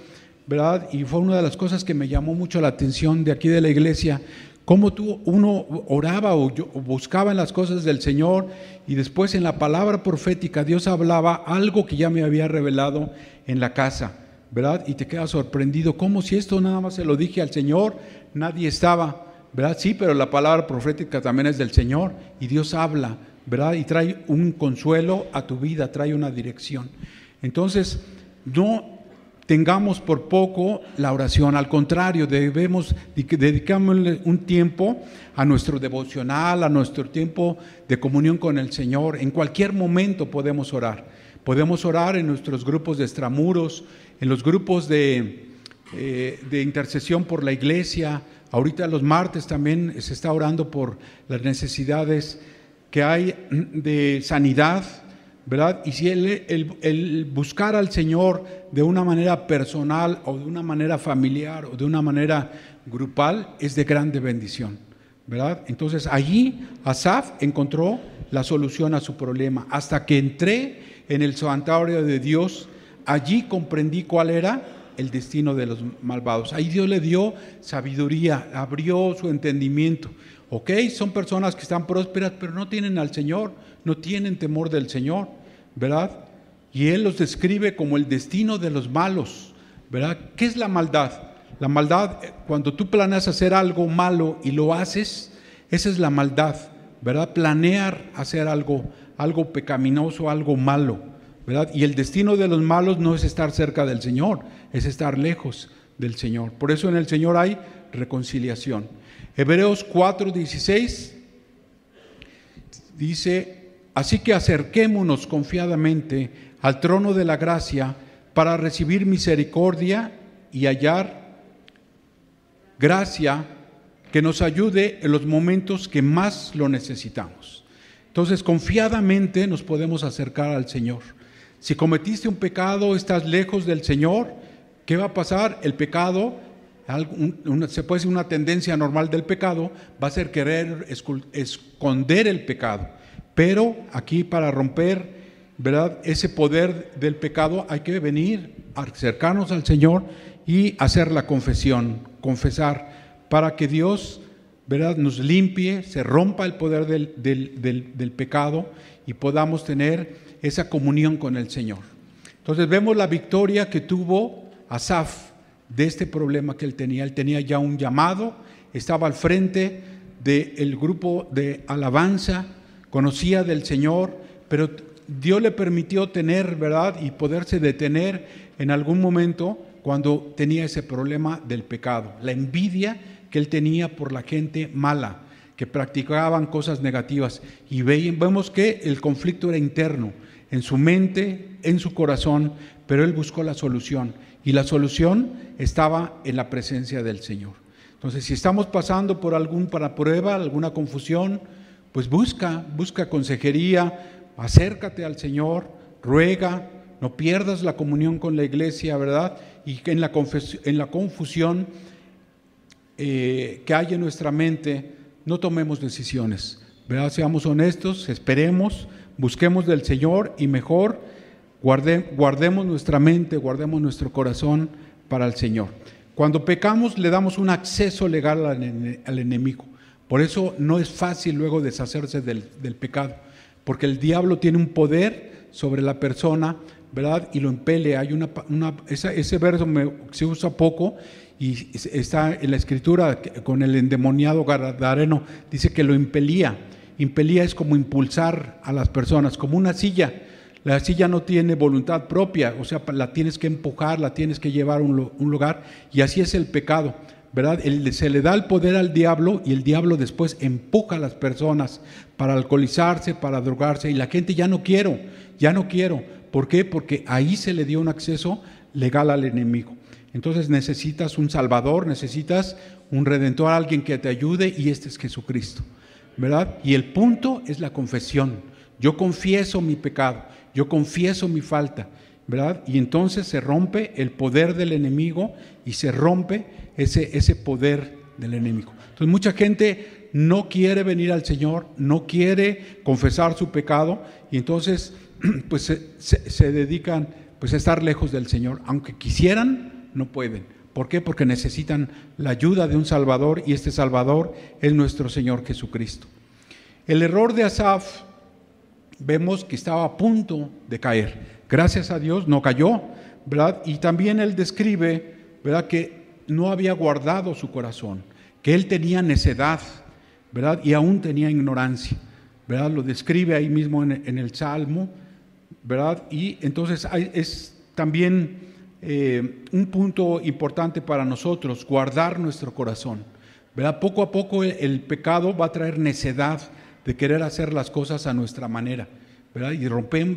¿verdad? Y fue una de las cosas que me llamó mucho la atención de aquí de la iglesia, cómo uno oraba o buscaba en las cosas del Señor y después en la palabra profética Dios hablaba algo que ya me había revelado en la casa, ¿verdad? Y te quedas sorprendido, como si esto nada más se lo dije al Señor, nadie estaba, ¿verdad? Sí, pero la palabra profética también es del Señor y Dios habla, ¿verdad? Y trae un consuelo a tu vida, trae una dirección. Entonces, no tengamos por poco la oración, al contrario, debemos dedicarle un tiempo a nuestro devocional, a nuestro tiempo de comunión con el Señor. En cualquier momento podemos orar en nuestros grupos de extramuros, en los grupos de intercesión por la iglesia. Ahorita los martes también se está orando por las necesidades que hay de sanidad, ¿verdad? Y si el buscar al Señor de una manera personal o de una manera familiar o de una manera grupal es de grande bendición, ¿verdad? Entonces allí Asaf encontró la solución a su problema. Hasta que entré en el santuario de Dios, allí comprendí cuál era el destino de los malvados. Ahí Dios le dio sabiduría, abrió su entendimiento. Ok, son personas que están prósperas, pero no tienen al Señor, no tienen temor del Señor, ¿verdad? Y Él los describe como el destino de los malos, ¿verdad? ¿Qué es la maldad? La maldad, cuando tú planeas hacer algo malo y lo haces, esa es la maldad, ¿verdad? Planear hacer algo pecaminoso, algo malo, ¿verdad? Y el destino de los malos no es estar cerca del Señor, es estar lejos del Señor. Por eso en el Señor hay reconciliación. Hebreos 4:16 dice: Así que acerquémonos confiadamente al trono de la gracia para recibir misericordia y hallar gracia que nos ayude en los momentos que más lo necesitamos. Entonces, confiadamente nos podemos acercar al Señor. Si cometiste un pecado, estás lejos del Señor, ¿qué va a pasar? El pecado, se puede decir una tendencia normal del pecado, va a ser querer esconder el pecado. Pero aquí, para romper, ¿verdad?, ese poder del pecado, hay que venir a acercarnos al Señor y hacer la confesión, confesar, para que Dios, ¿verdad?, nos limpie, se rompa el poder del pecado y podamos tener esa comunión con el Señor. Entonces vemos la victoria que tuvo Asaf de este problema que él tenía. Él tenía ya un llamado, estaba al frente del grupo de alabanza, conocía del Señor, pero Dios le permitió tener, ¿verdad?, y poderse detener en algún momento cuando tenía ese problema del pecado, la envidia que él tenía por la gente mala, que practicaban cosas negativas. Y vemos que el conflicto era interno, en su mente, en su corazón, pero él buscó la solución. Y la solución estaba en la presencia del Señor. Entonces, si estamos pasando por alguna prueba, alguna confusión, pues busca consejería, acércate al Señor, ruega, no pierdas la comunión con la iglesia, ¿verdad? Y que en la confusión que hay en nuestra mente, no tomemos decisiones, ¿verdad? Seamos honestos, esperemos, busquemos del Señor y mejor guardemos nuestra mente, guardemos nuestro corazón para el Señor. Cuando pecamos le damos un acceso legal al enemigo. Por eso no es fácil luego deshacerse del pecado, porque el diablo tiene un poder sobre la persona, ¿verdad? Y lo impele. Hay ese verso se usa poco y está en la Escritura con el endemoniado gadareno, dice que lo impelía. Impelía es como impulsar a las personas, como una silla. La silla no tiene voluntad propia, o sea, la tienes que empujar, la tienes que llevar a un lugar, y así es el pecado, ¿verdad? Se le da el poder al diablo y el diablo después empuja a las personas para alcoholizarse, para drogarse, y la gente ya no quiero. ¿Por qué? Porque ahí se le dio un acceso legal al enemigo. Entonces necesitas un Salvador, necesitas un Redentor, alguien que te ayude, y este es Jesucristo, ¿verdad? Y el punto es la confesión. Yo confieso mi pecado, yo confieso mi falta, ¿verdad? Y entonces se rompe el poder del enemigo y se rompe ese poder del enemigo. Entonces mucha gente no quiere venir al Señor, no quiere confesar su pecado, y entonces pues se dedican pues a estar lejos del Señor. Aunque quisieran, no pueden. ¿Por qué? Porque necesitan la ayuda de un Salvador, y este Salvador es nuestro Señor Jesucristo. El error de Asaf, vemos que estaba a punto de caer. Gracias a Dios no cayó, ¿verdad? Y también él describe, ¿verdad?, que no había guardado su corazón, que él tenía necedad, ¿verdad?, y aún tenía ignorancia, ¿verdad? Lo describe ahí mismo en el Salmo, ¿verdad? Y entonces es también un punto importante para nosotros, guardar nuestro corazón, ¿verdad? Poco a poco el pecado va a traer necedad de querer hacer las cosas a nuestra manera, ¿verdad? Y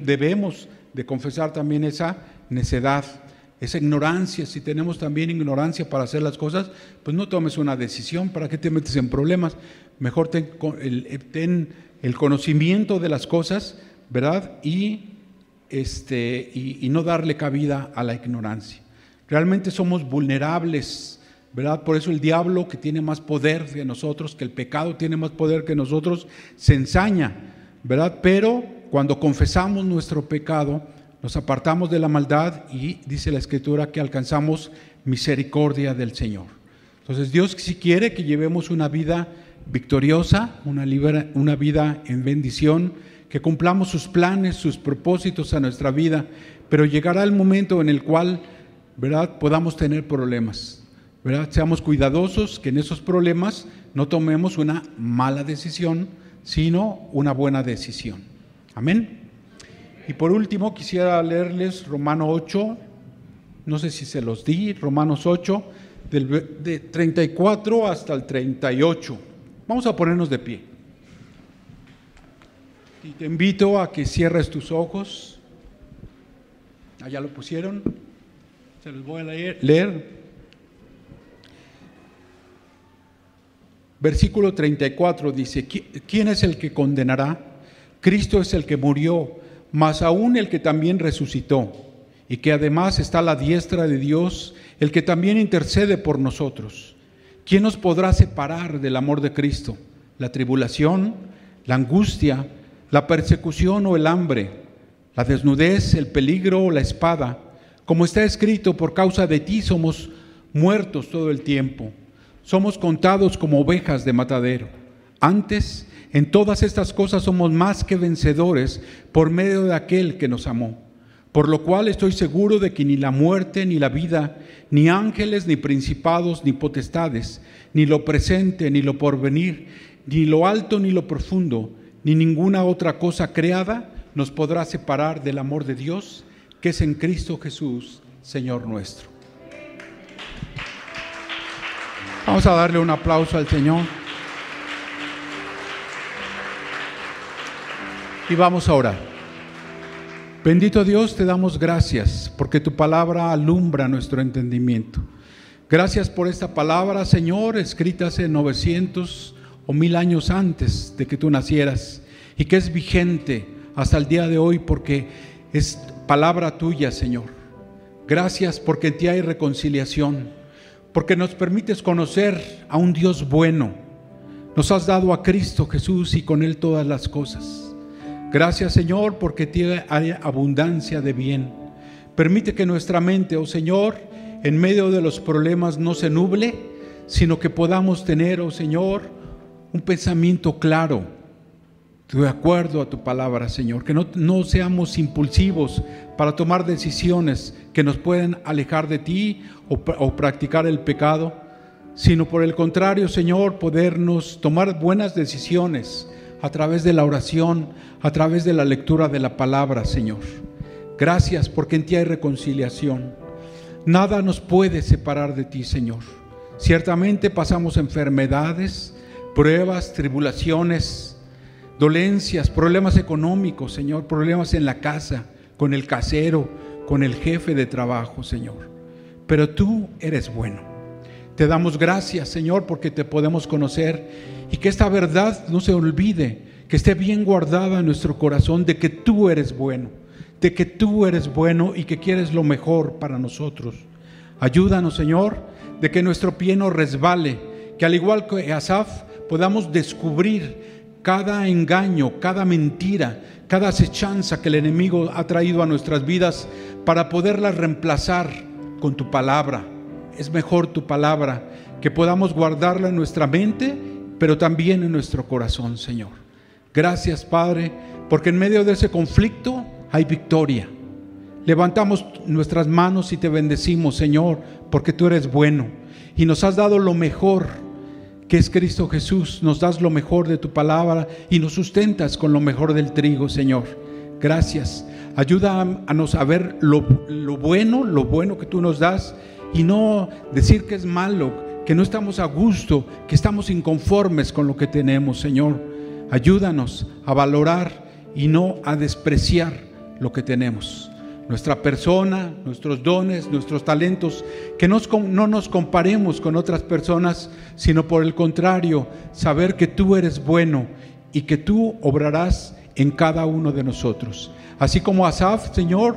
debemos de confesar también esa necedad, esa ignorancia. Si tenemos también ignorancia para hacer las cosas, pues no tomes una decisión. ¿Para qué te metes en problemas? Mejor ten el conocimiento de las cosas, ¿verdad? Y no darle cabida a la ignorancia. Realmente somos vulnerables, ¿verdad? Por eso el diablo, que tiene más poder que nosotros, que el pecado tiene más poder que nosotros, se ensaña, ¿verdad? Pero cuando confesamos nuestro pecado, nos apartamos de la maldad y dice la Escritura que alcanzamos misericordia del Señor. Entonces Dios sí quiere que llevemos una vida victoriosa, una vida en bendición, que cumplamos sus planes, sus propósitos a nuestra vida, pero llegará el momento en el cual, ¿verdad?, podamos tener problemas, ¿verdad? Seamos cuidadosos que en esos problemas no tomemos una mala decisión, sino una buena decisión. Amén. Y por último quisiera leerles Romanos 8, no sé si se los di, Romanos 8, de 34 hasta el 38. Vamos a ponernos de pie. Y te invito a que cierres tus ojos. Allá lo pusieron. Se los voy a leer. Versículo 34 dice: ¿quién es el que condenará? Cristo es el que murió, mas aún el que también resucitó, y que además está a la diestra de Dios, el que también intercede por nosotros. ¿Quién nos podrá separar del amor de Cristo? ¿La tribulación, la angustia, la persecución o el hambre, la desnudez, el peligro o la espada? Como está escrito, por causa de ti somos muertos todo el tiempo. Somos contados como ovejas de matadero. Antes, en todas estas cosas somos más que vencedores por medio de aquel que nos amó. Por lo cual estoy seguro de que ni la muerte, ni la vida, ni ángeles, ni principados, ni potestades, ni lo presente, ni lo porvenir, ni lo alto, ni lo profundo, ni ninguna otra cosa creada nos podrá separar del amor de Dios, que es en Cristo Jesús, Señor nuestro. Vamos a darle un aplauso al Señor. Y vamos a orar. Bendito Dios, te damos gracias porque tu palabra alumbra nuestro entendimiento. Gracias por esta palabra, Señor, escrita hace 900 o 1000 años antes de que tú nacieras y que es vigente hasta el día de hoy porque es palabra tuya, Señor. Gracias porque en ti hay reconciliación, porque nos permites conocer a un Dios bueno. Nos has dado a Cristo Jesús y con Él todas las cosas. Gracias, Señor, porque tiene abundancia de bien. Permite que nuestra mente, oh Señor, en medio de los problemas no se nuble, sino que podamos tener, oh Señor, un pensamiento claro, de acuerdo a tu palabra, Señor. Que no seamos impulsivos para tomar decisiones que nos pueden alejar de ti o practicar el pecado, sino por el contrario, Señor, podernos tomar buenas decisiones a través de la oración, a través de la lectura de la palabra, Señor. Gracias porque en ti hay reconciliación. Nada nos puede separar de ti, Señor. Ciertamente pasamos enfermedades, pruebas, tribulaciones, dolencias, problemas económicos, Señor, problemas en la casa, con el casero, con el jefe de trabajo, Señor. Pero tú eres bueno. Te damos gracias, Señor, porque te podemos conocer y que esta verdad no se olvide, que esté bien guardada en nuestro corazón de que tú eres bueno, de que tú eres bueno y que quieres lo mejor para nosotros. Ayúdanos, Señor, de que nuestro pie no resbale, que al igual que Asaf podamos descubrir cada engaño, cada mentira, cada acechanza que el enemigo ha traído a nuestras vidas para poderla reemplazar con tu palabra. Es mejor tu palabra, que podamos guardarla en nuestra mente, pero también en nuestro corazón, Señor. Gracias, Padre, porque en medio de ese conflicto hay victoria. Levantamos nuestras manos y te bendecimos, Señor, porque tú eres bueno y nos has dado lo mejor, que es Cristo Jesús. Nos das lo mejor de tu palabra y nos sustentas con lo mejor del trigo, Señor. Gracias. Ayúdanos a ver lo bueno que tú nos das y no decir que es malo, que no estamos a gusto, que estamos inconformes con lo que tenemos, Señor. Ayúdanos a valorar y no a despreciar lo que tenemos. Nuestra persona, nuestros dones, nuestros talentos, que no nos comparemos con otras personas, sino por el contrario, saber que tú eres bueno y que tú obrarás en cada uno de nosotros. Así como Asaf, Señor,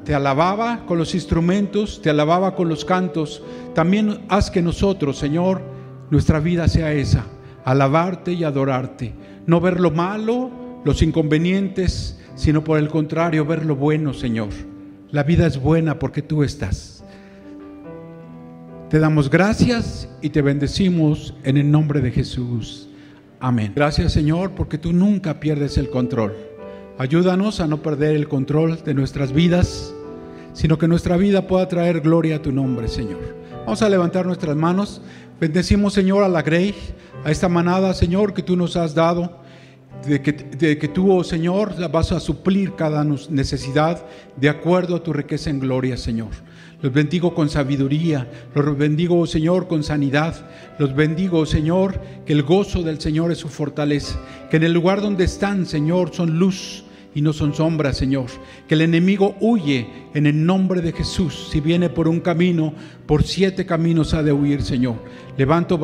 te alababa con los instrumentos, te alababa con los cantos, también haz que nosotros, Señor, nuestra vida sea esa, alabarte y adorarte, no ver lo malo, los inconvenientes, sino por el contrario, ver lo bueno, Señor. La vida es buena porque tú estás. Te damos gracias y te bendecimos en el nombre de Jesús. Amén. Gracias, Señor, porque tú nunca pierdes el control. Ayúdanos a no perder el control de nuestras vidas, sino que nuestra vida pueda traer gloria a tu nombre, Señor. Vamos a levantar nuestras manos. Bendecimos, Señor, a la Grey, a esta manada, Señor, que tú nos has dado, de que tú, oh Señor, vas a suplir cada necesidad de acuerdo a tu riqueza en gloria, Señor. Los bendigo con sabiduría, los bendigo, oh Señor, con sanidad. Los bendigo, oh Señor, que el gozo del Señor es su fortaleza. Que en el lugar donde están, Señor, son luz y no son sombras, Señor. Que el enemigo huye en el nombre de Jesús. Si viene por un camino, por 7 caminos ha de huir, Señor. Levanto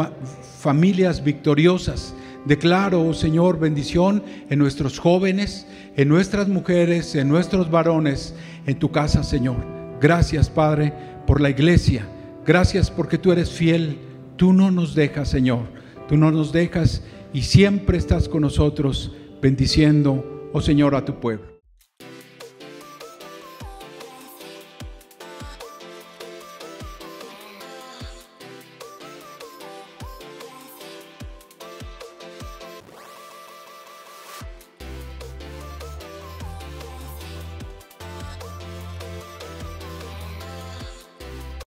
familias victoriosas. Declaro, oh Señor, bendición en nuestros jóvenes, en nuestras mujeres, en nuestros varones, en tu casa, Señor. Gracias, Padre, por la iglesia. Gracias porque tú eres fiel. Tú no nos dejas, Señor. Tú no nos dejas y siempre estás con nosotros, bendiciendo, oh Señor, a tu pueblo.